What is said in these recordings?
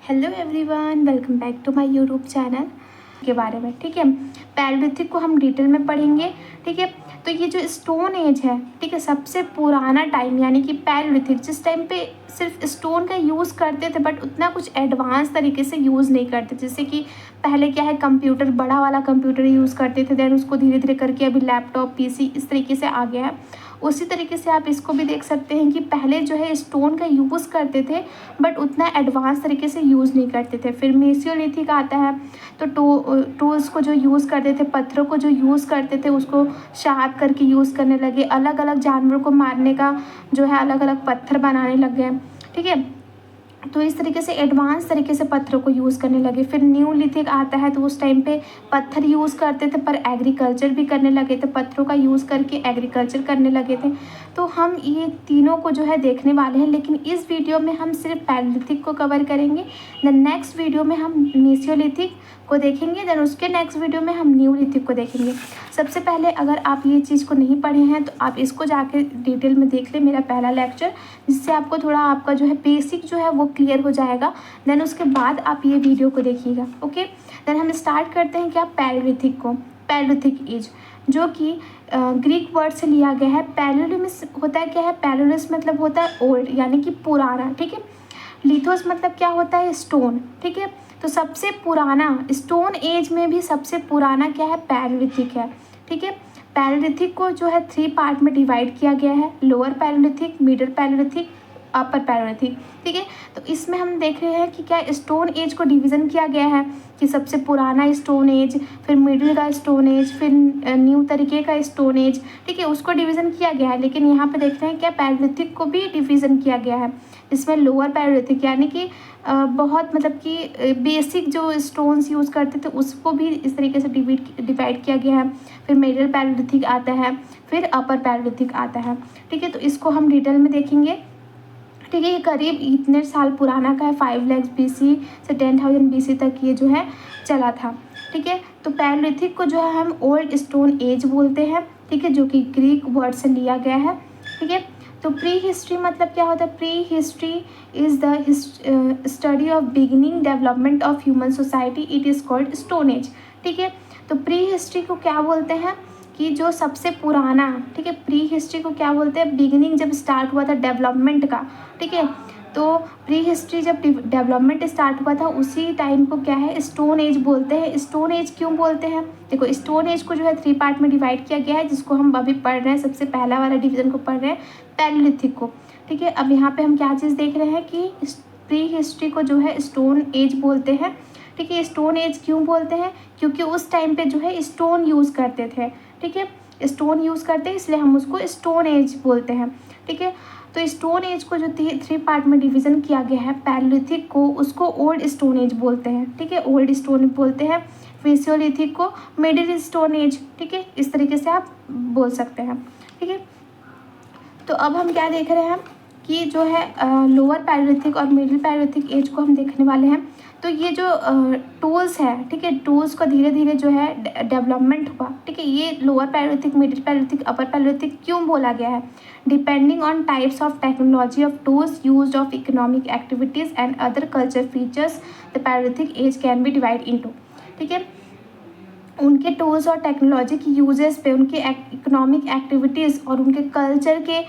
Hello everyone, welcome back to my YouTube channel के बारे में। ठीक है, पैलेलिथिक को हम डिटेल में पढ़ेंगे। ठीक है, तो ये जो स्टोन एज है, ठीक है, सबसे पुराना टाइम यानी कि पैलेलिथिक, जिस टाइम पे सिर्फ स्टोन का यूज़ करते थे बट उतना कुछ एडवांस तरीके से यूज़ नहीं करते। जैसे कि पहले क्या है, कंप्यूटर, बड़ा वाला कंप्यूटर यूज़ करते थे, देन उसको धीरे धीरे करके अभी लैपटॉप, पीसी इस तरीके से आ गया है। उसी तरीके से आप इसको भी देख सकते हैं कि पहले जो है स्टोन का यूज़ करते थे बट उतना एडवांस तरीके से यूज़ नहीं करते थे। फिर मेसियोलिथिक आता है, तो टूल्स को जो यूज़ करते थे, पत्थरों को जो यूज़ करते थे उसको शार्प करके यूज़ करने लगे। अलग अलग जानवरों को मारने का जो है अलग अलग पत्थर बनाने लग गए। ठीक है, तो इस तरीके से एडवांस तरीके से पत्थरों को यूज़ करने लगे। फिर न्यूलिथिक आता है, तो उस टाइम पे पत्थर यूज़ करते थे पर एग्रीकल्चर भी करने लगे थे, पत्थरों का यूज़ करके एग्रीकल्चर करने लगे थे। तो हम ये तीनों को जो है देखने वाले हैं, लेकिन इस वीडियो में हम सिर्फ पैलेलिथिक को कवर करेंगे। देन नेक्स्ट वीडियो में हम मेसियोलिथिक को देखेंगे, देन उसके नेक्स्ट वीडियो में हम न्यूलिथिक को देखेंगे। सबसे पहले अगर आप ये चीज़ को नहीं पढ़े हैं तो आप इसको जाके डिटेल में देख लें, मेरा पहला लेक्चर, जिससे आपको थोड़ा आपका जो है बेसिक जो है वो क्लियर हो जाएगा। देन उसके बाद आप ये वीडियो को देखिएगा। ओके, देन हम स्टार्ट करते हैं क्या, पैलेलिथिक को। पैलेलिथिक एज जो कि ग्रीक वर्ड से लिया गया है। पैलेलिस होता है क्या है, पैलेलिस मतलब होता है ओल्ड यानी कि पुराना। ठीक है, लिथोस मतलब क्या होता है, स्टोन। ठीक है, तो सबसे पुराना स्टोन एज में भी सबसे पुराना क्या है, पैलेलिथिक है। ठीक है, पैलेलिथिक को जो है 3 पार्ट में डिवाइड किया गया है, lower palaeolithic, middle palaeolithic, upper palaeolithic. ठीक है, तो इसमें हम देख रहे हैं कि क्या स्टोन एज को डिवीज़न किया गया है कि सबसे पुराना स्टोन एज, फिर मिडिल का स्टोन एज, फिर न्यू तरीके का स्टोन एज। ठीक है, उसको डिवीज़न किया गया है, लेकिन यहाँ पे देख रहे हैं क्या पैलेलिथिक को भी डिवीज़न किया गया है। इसमें लोअर पैलेलिथिक यानी कि बहुत मतलब कि बेसिक जो स्टोन्स यूज़ करते थे उसको भी इस तरीके से डिवाइड किया गया है। फिर मिडिल पैलेलिथिक आता है, फिर अपर पैलेलिथिक आता है। ठीक है, तो इसको हम डिटेल में देखेंगे। ठीक है, ये करीब इतने साल पुराना का है, 5 लाख BC से 10,000 BC तक ये जो है चला था। ठीक है, तो पैलेलिथिक को जो है हम ओल्ड स्टोन एज बोलते हैं। ठीक है, जो कि ग्रीक वर्ड से लिया गया है। ठीक है, तो प्री हिस्ट्री मतलब क्या होता है, pre history is the study of beginning development of human society, it is called stone age. ठीक है, तो प्री हिस्ट्री को क्या बोलते हैं कि जो सबसे पुराना, ठीक है, प्री हिस्ट्री को क्या बोलते हैं, बिगिनिंग जब स्टार्ट हुआ था डेवलपमेंट का। ठीक है, तो प्री हिस्ट्री जब डेवलपमेंट स्टार्ट हुआ था उसी टाइम को क्या है, स्टोन एज बोलते हैं। स्टोन एज क्यों बोलते हैं, देखो स्टोन एज को जो है 3 पार्ट में डिवाइड किया गया है, जिसको हम अभी पढ़ रहे हैं। सबसे पहला वाला डिवीज़न को पढ़ रहे हैं, पैलेलिथिक को। ठीक है, अब यहाँ पे हम क्या चीज़ देख रहे हैं कि प्री हिस्ट्री को जो है स्टोन एज बोलते हैं। ठीक है, स्टोन एज क्यों बोलते हैं, क्योंकि उस टाइम पे जो है स्टोन यूज़ करते थे। ठीक है, स्टोन यूज़ करते हैं इसलिए हम उसको स्टोन एज बोलते हैं। ठीक है, तो स्टोन एज को जो 3 पार्ट में डिवीज़न किया गया है पैलेलिथिक को, उसको ओल्ड स्टोन एज बोलते हैं। ठीक है, ओल्ड स्टोन बोलते हैं। मेसियोलिथिक को मिडिल स्टोन एज। ठीक है, इस तरीके से आप बोल सकते हैं। ठीक है, तो अब हम क्या देख रहे हैं कि जो है लोअर पैलेलिथिक और मिडिल पैलेलिथिक एज को हम देखने वाले हैं। तो ये जो टूल्स है, ठीक है, टूल्स का धीरे धीरे जो है डेवलपमेंट हुआ। ठीक है, ये lower palaeolithic, middle palaeolithic, upper palaeolithic क्यों बोला गया है, depending on types of technology of tools used of economic activities and other culture features the palaeolithic age can be divide into. ठीक है, उनके टूल्स और टेक्नोलॉजी की यूजेस पे, उनके इकोनॉमिक एक्टिविटीज़ और उनके कल्चर के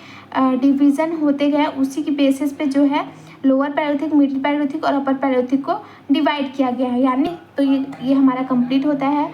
डिवीज़न होते गए, उसी की बेसिस पे जो है लोअर पैलेलिथिक, मिडिल पैलेलिथिक और अपर पैलेलिथिक को डिवाइड किया गया है। यानी तो ये हमारा कंप्लीट होता है